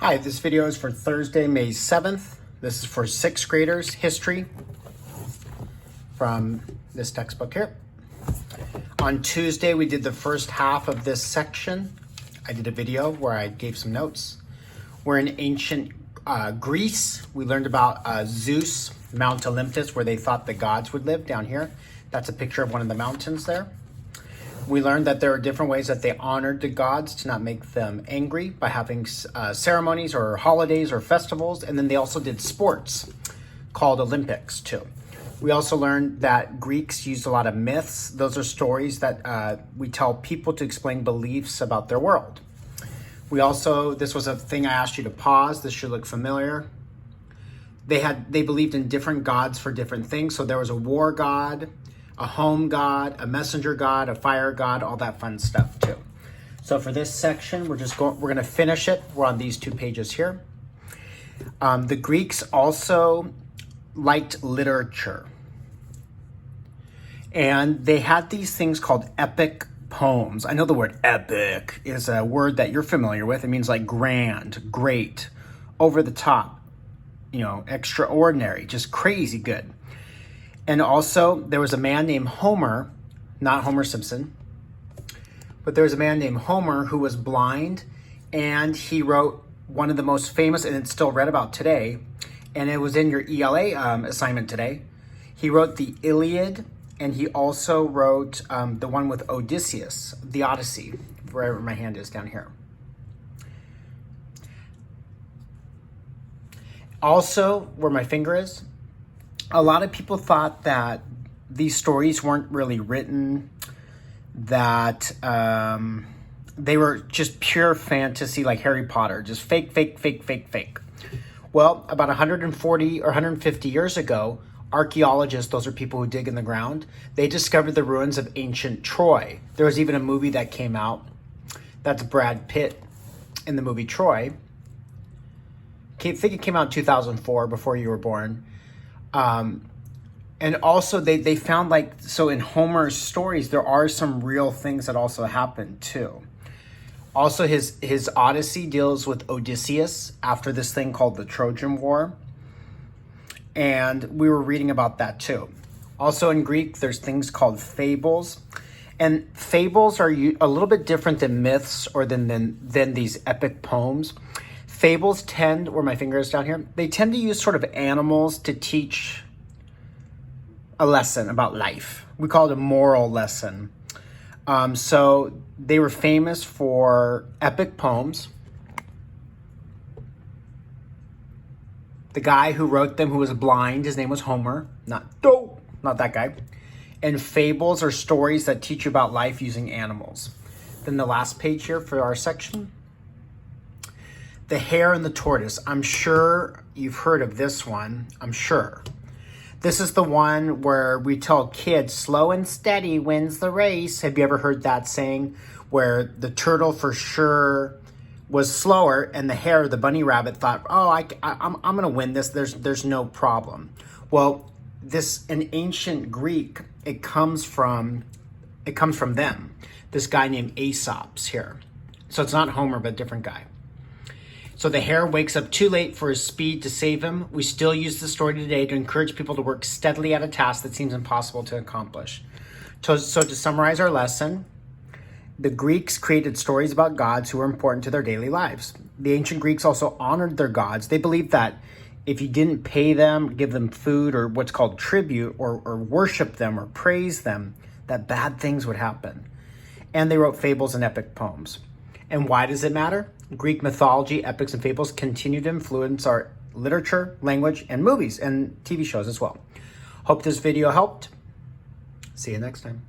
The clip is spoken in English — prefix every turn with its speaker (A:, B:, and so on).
A: Hi, this video is for Thursday, May 7th. This is for 6th graders, history, from this textbook here. On Tuesday, we did the first half of this section. I did a video where I gave some notes. We're in ancient Greece. We learned about Zeus, Mount Olympus, where they thought the gods would live down here. That's a picture of one of the mountains there. We learned that there are different ways that they honored the gods to not make them angry by having ceremonies or holidays or festivals. And then they also did sports called Olympics too. We also learned that Greeks used a lot of myths. Those are stories that we tell people to explain beliefs about their world. We also, this was a thing I asked you to pause. This should look familiar. They believed in different gods for different things. So there was a war god, a home god, a messenger god, a fire god, all that fun stuff too. So for this section, we're going to finish it. We're on these 2 pages here. The Greeks also liked literature. And they had these things called epic poems. I know the word epic is a word that you're familiar with. It means like grand, great, over the top, extraordinary, just crazy good. And also, there was a man named Homer, not Homer Simpson, but there was a man named Homer who was blind, and he wrote one of the most famous, and it's still read about today, and it was in your ELA assignment today. He wrote the Iliad, and he also wrote the one with Odysseus, the Odyssey, wherever my hand is down here. Also, where my finger is, a lot of people thought that these stories weren't really written, that they were just pure fantasy like Harry Potter, just fake. Well, about 140 or 150 years ago, archaeologists, those are people who dig in the ground, they discovered the ruins of ancient Troy. There was even a movie that came out. That's Brad Pitt in the movie Troy. I think it came out in 2004, before you were born. And also they found so in Homer's stories, there are some real things that also happen too. Also his Odyssey deals with Odysseus after this thing called the Trojan War. And we were reading about that too. Also in Greek, there's things called fables. And fables are a little bit different than myths or than these epic poems. Fables tend, where my finger is down here, they tend to use sort of animals to teach a lesson about life. We call it a moral lesson. So they were famous for epic poems. The guy who wrote them, who was blind, his name was Homer, not that guy. And fables are stories that teach you about life using animals. Then the last page here for our section. The Hare and the Tortoise. I'm sure you've heard of this one. I'm sure. This is the one where we tell kids, slow and steady wins the race. Have you ever heard that saying? Where the turtle for sure was slower, and the hare, the bunny rabbit, thought, oh, I'm going to win this. There's no problem. Well, this, in ancient Greek, it comes from them. This guy named Aesop's here. So it's not Homer, but a different guy. So the hare wakes up too late for his speed to save him. We still use the story today to encourage people to work steadily at a task that seems impossible to accomplish. So to summarize our lesson, the Greeks created stories about gods who were important to their daily lives. The ancient Greeks also honored their gods. They believed that if you didn't pay them, give them food, or what's called tribute, or worship them or praise them, that bad things would happen. And they wrote fables and epic poems. And why does it matter? Greek mythology, epics, and fables continue to influence our literature, language, and movies and TV shows as well. Hope this video helped. See you next time.